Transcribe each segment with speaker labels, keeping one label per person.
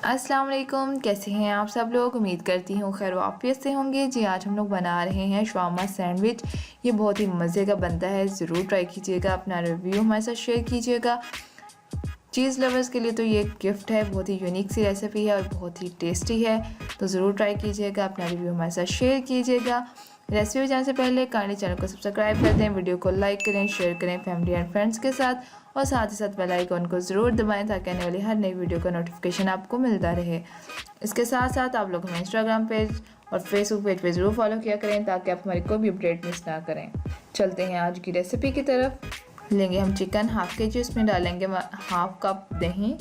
Speaker 1: अस्सलाम वालेकुम, कैसे हैं आप सब लोग। उम्मीद करती हूँ खैर वाफियत से होंगे। जी आज हम लोग बना रहे हैं शवारमा सैंडविच। ये बहुत ही मज़े का बनता है, ज़रूर ट्राई कीजिएगा, अपना रिव्यू हमारे साथ शेयर कीजिएगा। चीज़ लवर्स के लिए तो ये गिफ्ट है, बहुत ही यूनिक सी रेसिपी है और बहुत ही टेस्टी है, तो ज़रूर ट्राई कीजिएगा, अपना रिव्यू हमारे साथ शेयर कीजिएगा। रेसिपी जाने से पहले काइंडली चैनल को सब्सक्राइब कर दें, वीडियो को लाइक करें, शेयर करें फैमिली एंड फ्रेंड्स के साथ, और साथ ही साथ बेल आइकन को ज़रूर दबाएं ताकि आने वाली हर नई वीडियो का नोटिफिकेशन आपको मिलता रहे। इसके साथ साथ आप लोग हमें इंस्टाग्राम पेज और फेसबुक पेज पे ज़रूर फॉलो किया करें ताकि आप हमारी कोई भी अपडेट मिस ना करें। चलते हैं आज की रेसिपी की तरफ। लेंगे हम चिकन हाफ के जी, उसमें डालेंगे हाफ कप दही,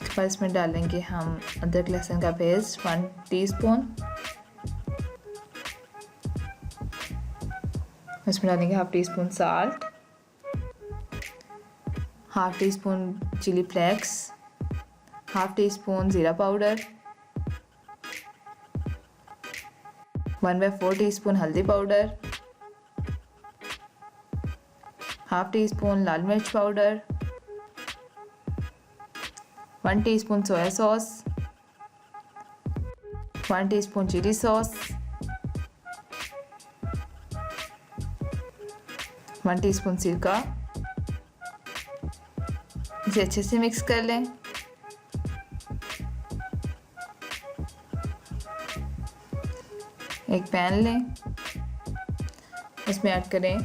Speaker 1: फिर इसमें डालेंगे हम अदरक लहसुन का पेस्ट 1 टीस्पून, इसमें डालेंगे half teaspoon salt, half teaspoon chilli flakes, half teaspoon ज़ीरा पाउडर, 1/4 टीस्पून हल्दी पाउडर, हाफ टी स्पून लाल मिर्च powder, 1 teaspoon soya sauce, 1 teaspoon chilli sauce, 1 teaspoon सिरका। इसे अच्छे से मिक्स कर लें। एक पैन लें, उसमें ऐड करें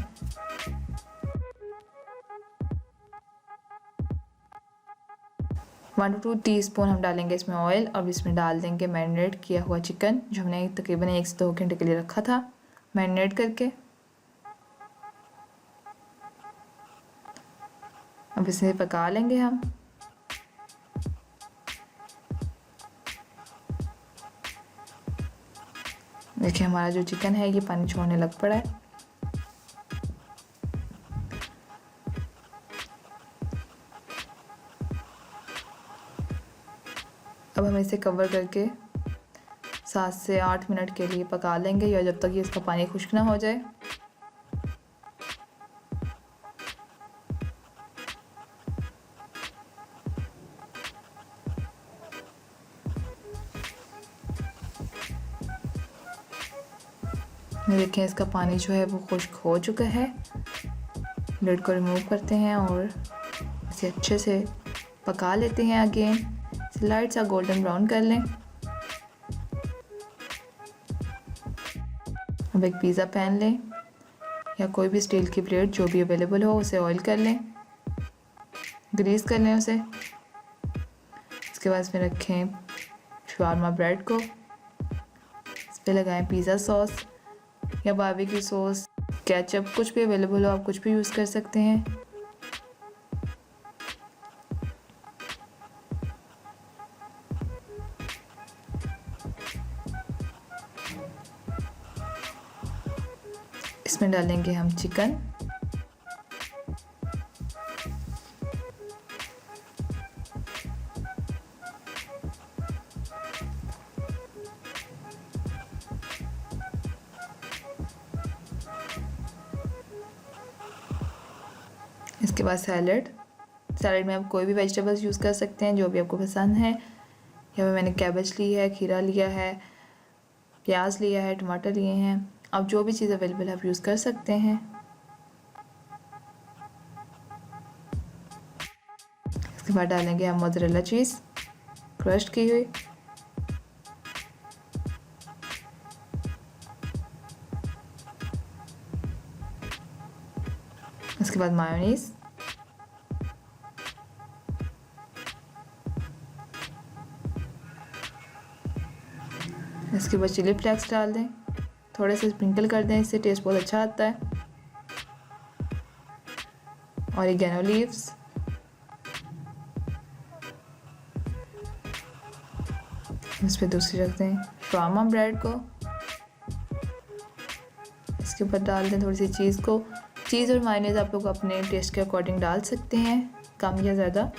Speaker 1: 1 to 2 टीस्पून हम डालेंगे इसमें ऑयल, और इसमें डाल देंगे मैरिनेट किया हुआ चिकन जो हमने तकरीबन 1 से 2 घंटे के लिए रखा था मैरिनेट करके। अब इसे पका लेंगे हम। देखिए हमारा जो चिकन है ये पानी छोड़ने लग पड़ा है। अब हम इसे कवर करके 7 से 8 मिनट के लिए पका लेंगे, या जब तक ये इसका पानी खुश्क ना हो जाए। देखिए इसका पानी जो है वो खुश्क हो चुका है। लिड को रिमूव करते हैं और इसे अच्छे से पका लेते हैं। अगेन इसे लाइट सा गोल्डन ब्राउन कर लें। अब एक पिज़्ज़ा पैन लें या कोई भी स्टील की प्लेट जो भी अवेलेबल हो, उसे ऑयल कर लें, ग्रीस कर लें उसे। इसके बाद इसमें रखें शवारमा ब्रेड को, इस पर लगाएं पिज़्ज़ा सॉस या बारबेक्यू सॉस, केचप, कुछ भी अवेलेबल हो आप कुछ भी यूज़ कर सकते हैं। इसमें डालेंगे हम चिकन, इसके बाद सैलड में आप कोई भी वेजिटेबल्स यूज़ कर सकते हैं जो भी आपको पसंद है। यहाँ पे मैंने कैबेज ली है, खीरा लिया है, प्याज लिया है, टमाटर लिए हैं। आप जो भी चीज़ अवेलेबल आप यूज़ कर सकते हैं। इसके बाद डालेंगे हम मोज़रेला चीज़ क्रश की हुई, इसके बाद मायोनीज़, इसके बाद चिली फ्लेक्स डाल दें, थोड़े से स्प्रिंकल कर दें, इससे टेस्ट बहुत अच्छा आता है। ऑरिगेनो लीव्स, इस पर दूसरी रख दें शवारमा ब्रेड को, इसके ऊपर डाल दें थोड़ी सी चीज़ को। चीज़ और मायोनीज़ आप लोग अपने टेस्ट के अकॉर्डिंग डाल सकते हैं, कम या ज़्यादा।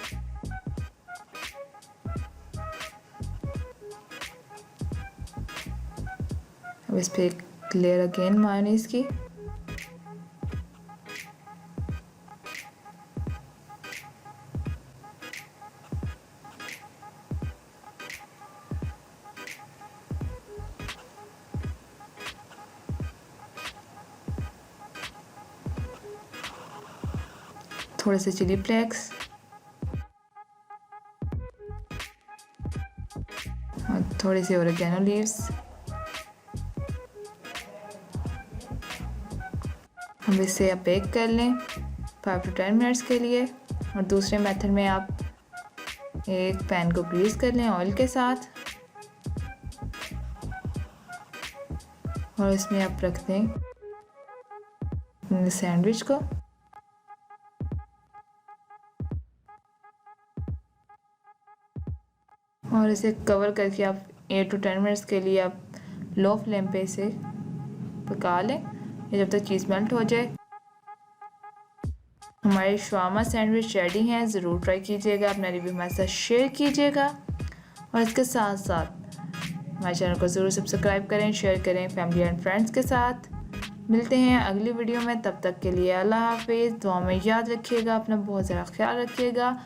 Speaker 1: अब इस पर एक लेयर अगेन मायोनीज़ की, थोड़े से चिली फ्लेक्स और थोड़े से ओरिगेनो लीव्स। हम इसे अब बेक कर लें 5 to 10 मिनट्स के लिए। और दूसरे मेथड में आप एक पैन को ग्रीस कर लें ऑयल के साथ और इसमें आप रख दें अपने सैंडविच को। और इसे कवर करके आप 8 to 10 मिनट्स के लिए आप लो फ्लेम पे इसे पका लें जब तक चीज़ मेल्ट हो जाए। हमारे शवामा सैंडविच रेडी हैं, ज़रूर ट्राई कीजिएगा, अपना रिव्यू हमारे साथ शेयर कीजिएगा और इसके साथ साथ हमारे चैनल को ज़रूर सब्सक्राइब करें, शेयर करें फैमिली एंड फ्रेंड्स के साथ। मिलते हैं अगली वीडियो में, तब तक के लिए अल्लाह हाफिज़। दुआ में याद रखिएगा, अपना बहुत ज़्यादा ख्याल रखिएगा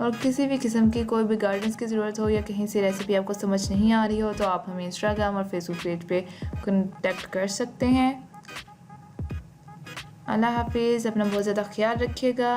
Speaker 1: और किसी भी किस्म की कोई भी गाइडेंस की ज़रूरत हो या कहीं से रेसिपी आपको समझ नहीं आ रही हो तो आप हमें इंस्टाग्राम और फेसबुक पेज पे कॉन्टेक्ट कर सकते हैं। अल्लाह हाफिज़, अपना बहुत ज़्यादा ख्याल रखिएगा।